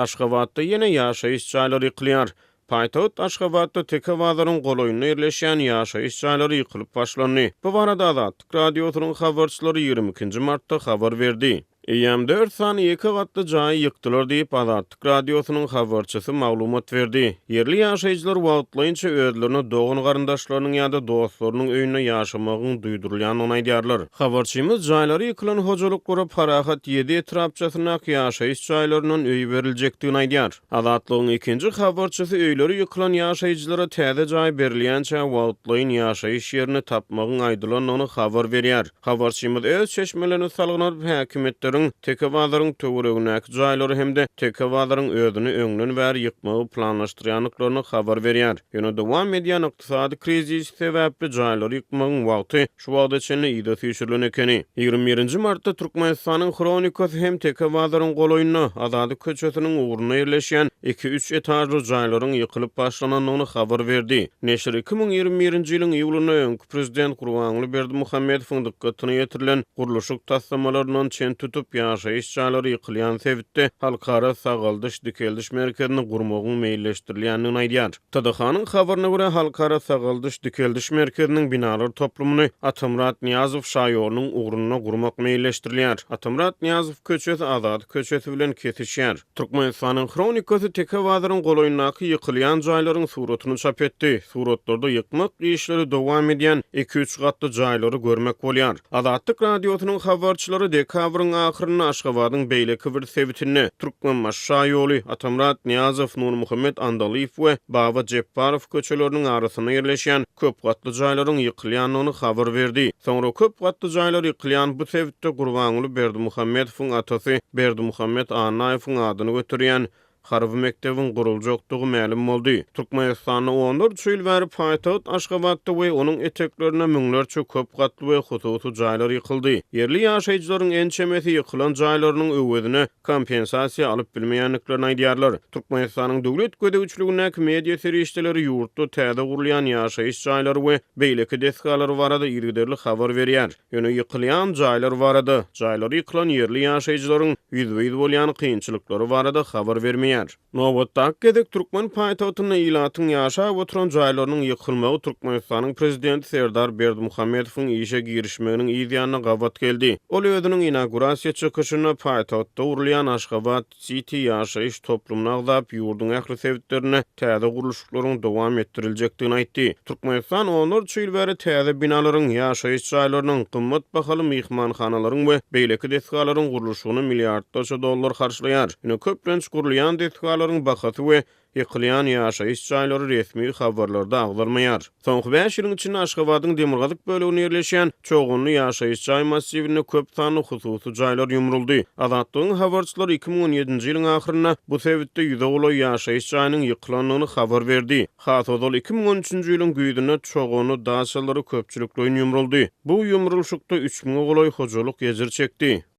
Aşgabatda ýene ýaşaýyş jaýlary ýykylýar. Paýtagat Aşgabatda tekewazlaryň goloýuna ýerleşýän ýaşaýyş jaýlary ýykylyp başlandy. Bu barada Azatlyk radiosynyň habarçylary 22 martda habar berdi. EM4 sany 2 gatly jaý ýykdylar diýip Azatlyk radiosynyň habarçysy maglumat berdi. Yerli ýaşaýjylar wagtlaýynça özlerini dogan garyndaşlarynyň ýa-da dostlarynyň öýüne ýaşamagyny duýdurýanyny aýdýarlar. Habarçymyz jaýlary ýykylan hojalyk gurup Parahat 7 etrapçasyna ýaşaýyş jaýlarynyň öýü berilejekdigini aýdýar. Azatlygyň ikinji habarçysy öýleri ýykylan ýaşaýjylara täze jaý berilýänçä wagtlaýyn ýaşaýyş ýerini tapmagyny aýdylanyny habar berýär. Habarçymyz öz çeşmelerini salgynyp häkimetler tekewazlaryň töweregindäki jaýlary hemde tekewazlaryň özüni öňden bäri ýykmagy planlaşdyrýanlyklaryny habar berýär. Ýöne dowam edýän ykdysady krizis sebäpli jaýlary ýykmagyň wagty şu wagda içinde ýa-da süýşülen ekeni. 21 martda Türkmenistanyň Kronikasy hem tekewazlaryň goloýuny Azady köçesiniň uğruna ýerleşýän 2-3 etajly jaýlaryň ýykylyp başlananyny habar berdi. Neşir 2021-nji ýylyň iýulyna öňkü prezident Gurbanguly Berdimuhammedowyň dikkatyny ýetirilen guruluşyk taslamalaryndan çen tutup ýaşaýyş jaýlary ýykylýan sebäpde halkara sagaldyş dikeldiş merkezini gurmagyň meýilleşdirilýänini aýdýar. TDH-nyň habaryna görä halkara sagaldyş dikeldiş merkeziniň binalary toplumyny Atamrat Niýazow şaýorunyň ugruna gurmak meýilleşdirilýär. Atamrat Niýazow köçesi Azad köçesi bilen kesişýär. Türkmenistanyň Kronikasy tekewazlaryň goloýundaky ýykylýan jaýlaryň suratyny çap etdi. Suratlarda ýykmak işleri dowam edýän 2-3 gatly jaýlary görmek bolýar. Azatlyk radiosynyň habarçylary dekabrın ahyryna Aşgabatyň beýleki bir sebitini Türkmenbaş şaýoly Atamrat Niýazow, Nur Muhammed Andalyýew we Baba Jepparow köçeleriniň arasyna ýerleşýän köp gatly jaýlaryň ýykylýanyny habar berdi. Soňra köp gatly jaýlar ýykylýan bu sebitde Gurbanguly Berdimuhammedowyň atasy Berdimuhammed Anaýewiň adyny götürýän Harby mektebiň guruljakdygy ma'lum boldy. Türkmenistanyň 14 ýyl bäri paýtagat Aşgabatda we onuň eteklerine müňlerçe köp gatly we hususy jaýlar ýykyldy. Yerli ýaşaýjylaryň en çemeti ýykylan jaýlarynyň öwedine kompensasiýa alyp bilmeýänliklerini aýdýarlar. Türkmenistanyň döwlet gödegçiligindäki media serişdeleri ýurtda täze gurulýan ýaşaýyş jaýlary we beýleki desgalary barada ýerli habar berýär. Ýöne ýykylýan jaýlar barada, jaýlary ýykylan yerli ýaşaýjylaryň ýüzbe-ýüz bolýan kynçylyklary barada habar bermeýär. Nowatdak gedek Türkmen paýtagtyna ilatyň ýaşap oturan jaýlarynyň ýykylmagy Türkmenistanyň prezidenti Serdar Berdimuhammedowyň işe girişmeginiň ýa-da gabat geldi. Ol özüniň inaugurasiýa çykyşyna paýtagtda urulýan Aşgabat City ýaşaýyş toplumyna agzap ýurdun ähli sebitlerine täze guruluşlaryň dowam ettiriljekdigini aýtdy. Türkmenistan 14 ýyl bäri täze binalaryň, ýaşaýyş jaýlarynyň, gymmat bahaly mehmanhanalaryň we beýleki desgalaryň guruluşyny milliardlarça dollar harçlaýar. Ýöne köplenç gurulýan desgalaryň bahasy we ýykylýan ýaşaýyş jaýlary resmi habarlarda agzalmaýar. Soňky 5 ýylyň içinde Aşgabatyň Demirgazyk bölegine ýerleşýän çoğunly ýaşaýyş jaý massivine köp sanly hususy jaýlar ýumruldy. Azatlygyň habarçylary 2017-nji ýylyň ahyryna bu sebäpde ýüze goly ýaşaýyş jaýynyň ýykylanyny habar berdi. Hasodal 2013-nji ýylyň güýdüne çoğunly daşalary köpçülikle ýumruldy. Bu ýumrulşykda 3000 goly hojalyk ýejer çekdi.